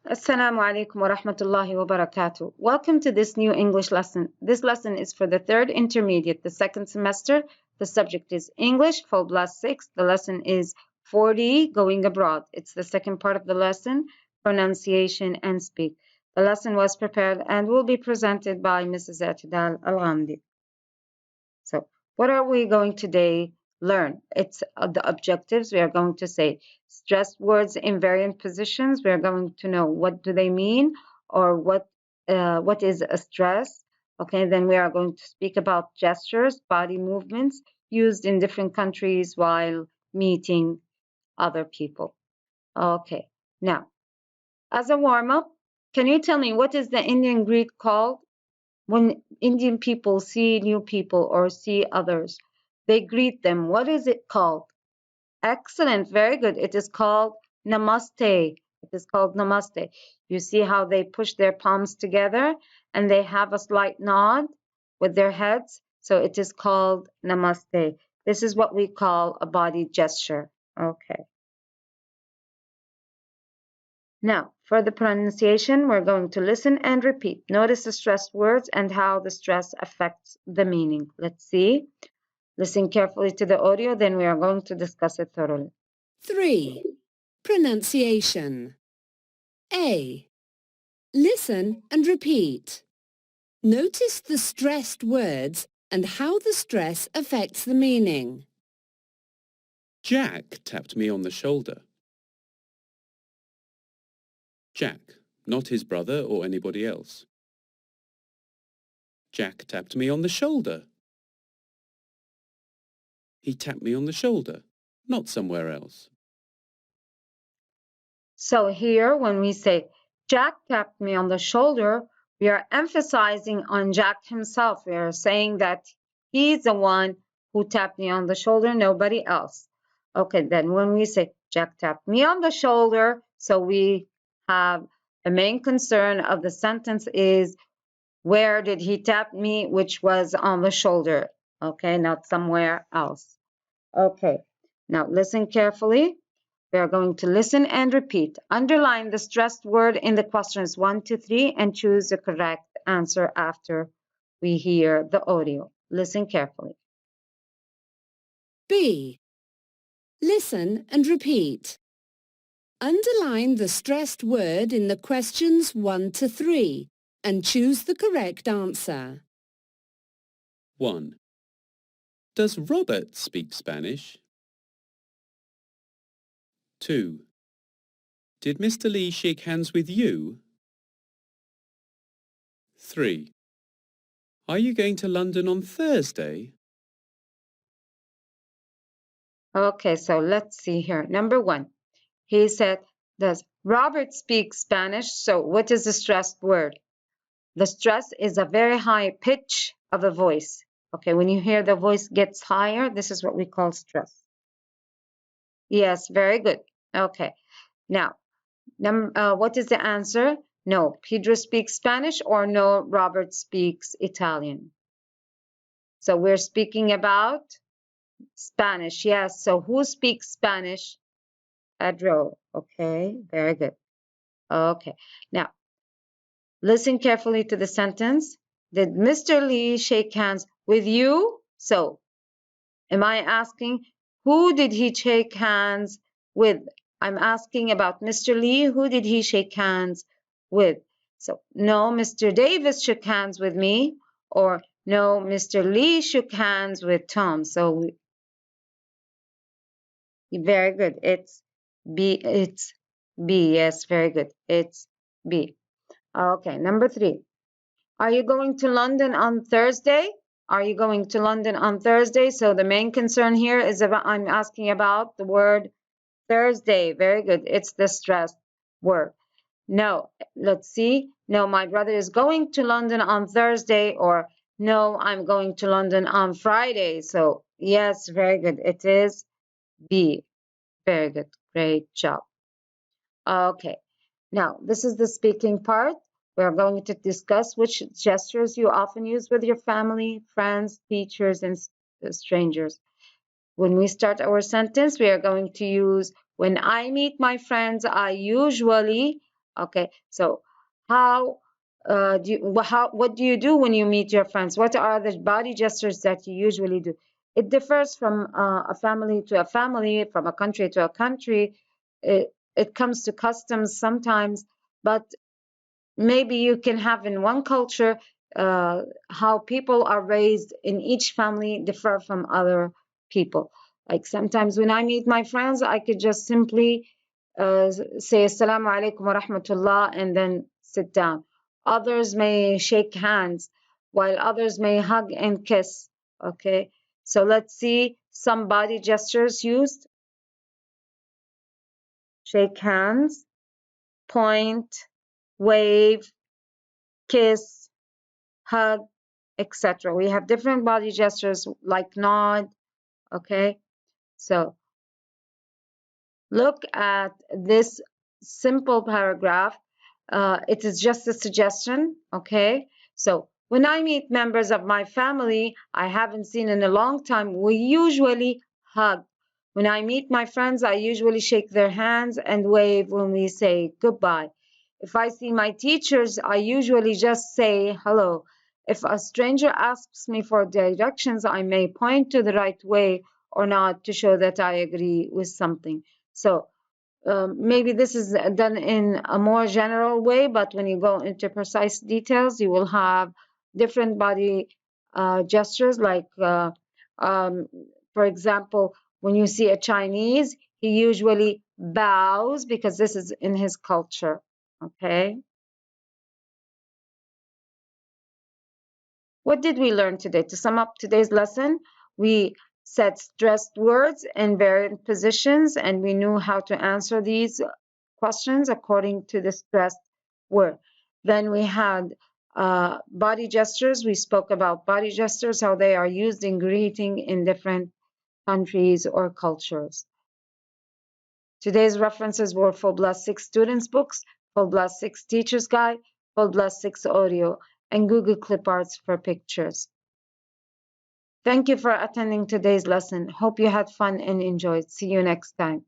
Assalamu alaikum wa rahmatullahi wa barakatuh. Welcome to this new English lesson. This lesson is for the third intermediate, the second semester. The subject is English, FOB+6. The lesson is 4D, going abroad. It's the second part of the lesson, pronunciation and speak. The lesson was prepared and will be presented by Mrs. Atidal Al-Ghamdi. So, what are we going today learn? It's the objectives. We are going to say stressed words in variant positions. We are going to know what do they mean or what is a stress. Okay, then we are going to speak about gestures, body movements used in different countries while meeting other people. Okay, now, as a warm-up, can you tell me what is the Indian greet called? When Indian people see new people or see others, they greet them. What is it called? Excellent, very good. It is called namaste. It is called namaste. You see how they push their palms together and they have a slight nod with their heads. So it is called namaste. This is what we call a body gesture. Okay. Now, for the pronunciation, we're going to listen and repeat. Notice the stressed words and how the stress affects the meaning. Let's see. Listen carefully to the audio, then we are going to discuss it thoroughly. 3. Pronunciation. A. Listen and repeat. Notice the stressed words and how the stress affects the meaning. Jack tapped me on the shoulder. Jack, not his brother or anybody else. Jack tapped me on the shoulder. He tapped me on the shoulder, not somewhere else. So here, when we say, Jack tapped me on the shoulder, we are emphasizing on Jack himself. We are saying that he's the one who tapped me on the shoulder, nobody else. Okay, then when we say, Jack tapped me on the shoulder, so we have the main concern of the sentence is, where did he tap me, which was on the shoulder, okay, not somewhere else. Okay, now listen carefully. We are going to listen and repeat. Underline the stressed word in the questions 1 to 3 and choose the correct answer after we hear the audio. Listen carefully. B. Listen and repeat. Underline the stressed word in the questions 1 to 3 and choose the correct answer. 1. Does Robert speak Spanish? 2. Did Mr. Lee shake hands with you? 3. Are you going to London on Thursday? Okay, so let's see here. Number 1, he said, does Robert speak Spanish? So what is the stressed word? The stress is a very high pitch of a voice. Okay, when you hear the voice gets higher, this is what we call stress. Yes, very good. Okay, now, what is the answer? No, Pedro speaks Spanish, or no, Robert speaks Italian. So we're speaking about Spanish. Yes, so who speaks Spanish? Pedro. Okay, very good. Okay, now, listen carefully to the sentence. Did Mr. Lee shake hands with you? So, am I asking, who did he shake hands with? I'm asking about Mr. Lee. Who did he shake hands with? So, no, Mr. Davis shook hands with me, or no, Mr. Lee shook hands with Tom. So, very good. It's B. It's B. Yes, very good. It's B. Okay, number 3. Are you going to London on Thursday? Are you going to London on Thursday? So the main concern here is about, I'm asking about the word Thursday. Very good. It's the stressed word. No, let's see. No, my brother is going to London on Thursday, or no, I'm going to London on Friday. So yes, very good. It is B. Very good. Great job. Okay. Now, this is the speaking part. We're going to discuss which gestures you often use with your family, friends, teachers, and strangers. When we start our sentence, we are going to use, when I meet my friends, I usually, Okay, so what do you do when you meet your friends? What are the body gestures that you usually do? It differs from a family to a family, from a country to a country. It comes to customs sometimes, but maybe you can have in one culture how people are raised in each family differ from other people. Like sometimes when I meet my friends, I could just simply say Assalamu alaikum wa rahmatullah and then sit down. Others may shake hands, while others may hug and kiss. Okay, so let's see some body gestures used. Shake hands, point, wave, kiss, hug, etc. We have different body gestures like nod. Okay, so look at this simple paragraph. It is just a suggestion. Okay, so when I meet members of my family I haven't seen in a long time, we usually hug. When I meet my friends, I usually shake their hands and wave when we say goodbye. If I see my teachers, I usually just say hello. If a stranger asks me for directions, I may point to the right way or nod to show that I agree with something. So maybe this is done in a more general way, but when you go into precise details, you will have different body gestures. Like, um, for example, when you see a Chinese, he usually bows because this is in his culture. Okay. What did we learn today? To sum up today's lesson, we said stressed words in variant positions, and we knew how to answer these questions according to the stressed word. Then we had body gestures. We spoke about body gestures, how they are used in greeting in different countries or cultures. Today's references were Full Blast 6 Students Books, Full Blast 6 Teacher's Guide, Full Blast 6 Audio, and Google Clip Arts for pictures. Thank you for attending today's lesson. Hope you had fun and enjoyed. See you next time.